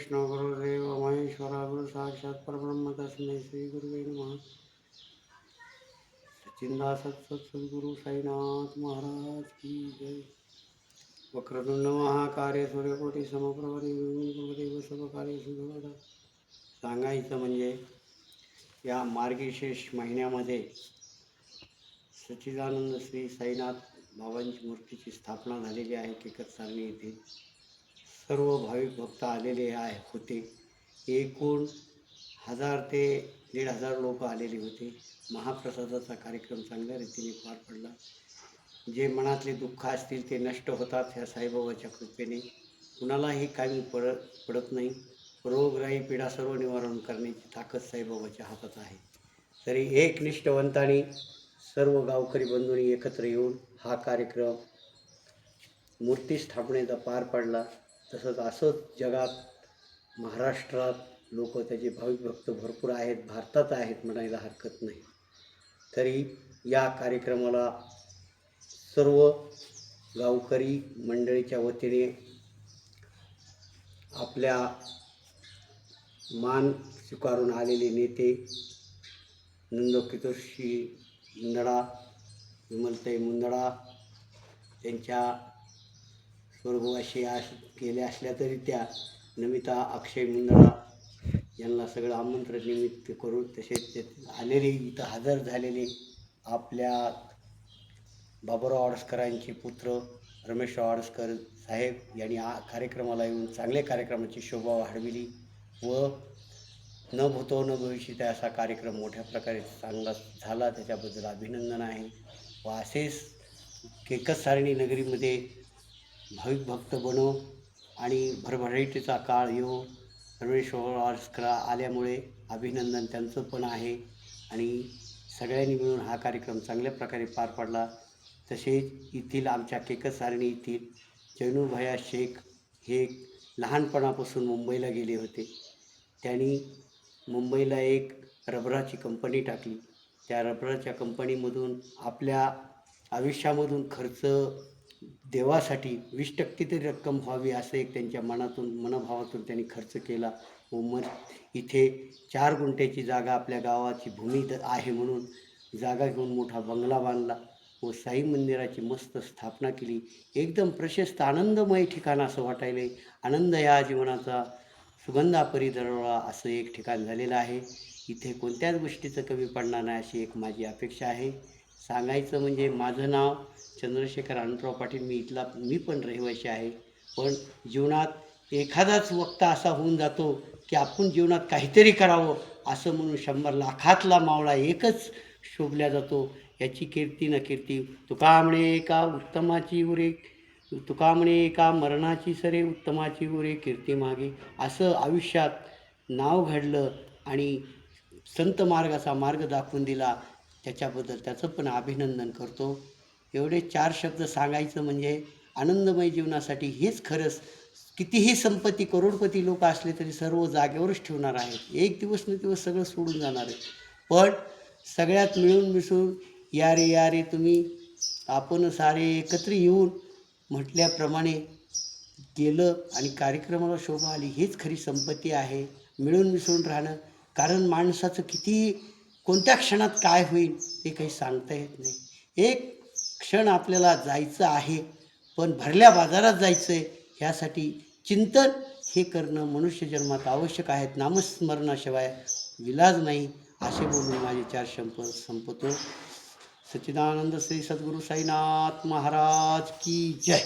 विष्णु गुरुदेव महेश्वरा गुरु साक्षात परब्रह्म तस्मै श्री गुरुवे नमः। सचिंदा सद्गुरु साईनाथ महाराज की जय। वक्रतुंड महाकार्य सूर्यकोटी समप्रभ निर्विघ्नं सर्व कार्य सर्वदा। सांगायचं म्हणजे या मार्गशीर्ष महिन्यामध्ये सच्चिदानंद श्री साईनाथ बाबांची मूर्तीची स्थापना झालेली आहे केकतसारणी येथे। सर्व भाविक भक्त आलेले होते। एकूण 1000 ते 1500 लोक आलेले होते। महाप्रसादाचा कार्यक्रम चांगल्या रीतीने पार पडला। जे मनातले दुःख असतील ते नष्ट होतात ह्या साईबाबाच्या कृपेने। कुणालाही काही पडत नाही। रोगराई पीडा सर्व निवारण करण्याची ताकद साईबाबाच्या हातात आहे। तरी एक निष्ठावंतांनी सर्व गावकरी बंधूंनी एकत्र येऊन हा कार्यक्रम मूर्ती स्थापनेचा पार पाडला। तसंच असंच जगात महाराष्ट्रात लोक त्याचे भाविक भक्त भरपूर आहेत, भारतात आहेत म्हणायला हरकत नाही। तरी या कार्यक्रमाला सर्व गावकरी मंडळीच्या वतीने आपल्या मान स्वीकारून आलेले नेते नंदकिशोरजी मुंदडा, विमलताई मुंदडा त्यांच्या स्वर्गवासी गेल्या असल्या तरी त्या नमिता अक्षय मुंदडा यांना सगळं आमंत्रण निमित्त करून तसेच आलेले इथं हजर झालेले आपल्या बाबुराव आडसकरांचे पुत्र रमेशराव आडसकर साहेब यांनी कार्यक्रमाला येऊन चांगल्या कार्यक्रमाची शोभा वाढविली व न भूतो न भविष्यती असा कार्यक्रम मोठ्या प्रकारे चांगला झाला। त्याच्याबद्दल अभिनंदन आहे। व असेच केकतसारणी नगरीमध्ये भाविक भक्त बनो आणि भरभराटीचा काळ येऊ। रमेशराव आडसकर आल्यामुळे अभिनंदन त्यांचं पण आहे आणि सगळ्यांनी मिळून हा कार्यक्रम चांगल्या प्रकारे पार पाडला। तसेच येथील आमच्या केकतसारणी येथील जैनुभाया शेख हे लहानपणापासून मुंबईला गेले होते। त्यांनी मुंबईला एक रबराची कंपनी टाकली। त्या रबराच्या कंपनीमधून आपल्या आयुष्यामधून खर्च देवासाठी 20% तरी रक्कम व्हावी असं एक त्यांच्या मनोभावातून त्यांनी खर्च केला व इथे 4 गुंठ्याची जागा आपल्या गावाची भूमी आहे म्हणून जागा घेऊन मोठा बंगला बांधला व साई मंदिराची मस्त स्थापना केली। एकदम प्रशस्त आनंदमय ठिकाण असं वाटायले। आनंद या जीवनाचा सुगंधा परिदरवळा असं एक ठिकाण झालेलं आहे। इथे कोणत्याच गोष्टीचं कमी पडणार नाही अशी एक माझी अपेक्षा आहे। सांगायचं म्हणजे माझं नाव चंद्रशेखर अनंतराव पाटील, मी पण रहिवासी आहे। पण जीवनात एखादाच वक्ता असा होऊन जातो की आपण जीवनात काहीतरी करावं असं म्हणून 100 लाखातला मावळा एकच शोभल्या जातो। याची कीर्ती न कीर्ती तुका म्हणे एका उत्तमाची उरे, तुका म्हणे एका मरणाची सरे उत्तमाची उरे कीर्ती मागे असं आयुष्यात नाव घडलं आणि संत मार्गाचा मार्ग दाखवून दिला। त्याच्याबद्दल त्याचं पण अभिनंदन करतो। एवढे 4 शब्द सांगायचं म्हणजे आनंदमय जीवनासाठी हेच खरंच। कितीही संपत्ती करोडपती लोक असले तरी सर्व जागेवरच ठेवणार आहेत। एक दिवस न दिवस सगळं सोडून जाणार आहे। पण सगळ्यात मिळून मिसळून या रे तुम्ही आपण सारे एकत्र येऊन म्हटल्याप्रमाणे केलं आणि कार्यक्रमाला शोभा आली हेच खरी संपत्ती आहे। मिळून मिसळून राहणं, कारण माणसाचं किती कोणत्या क्षणात काय होईल ते काही सांगता येत नाही। एक क्षण आपल्याला जायचं आहे पण भरल्या बाजारात जायचं आहे, ह्यासाठी चिंतन हे करणं मनुष्य जन्मात आवश्यक आहे। नामस्मरणाशिवाय विलाज नाही असे बोलून माझे 4 शब्द संपतो। सच्चिदानंद श्री सद्गुरु साईनाथ महाराज की जय।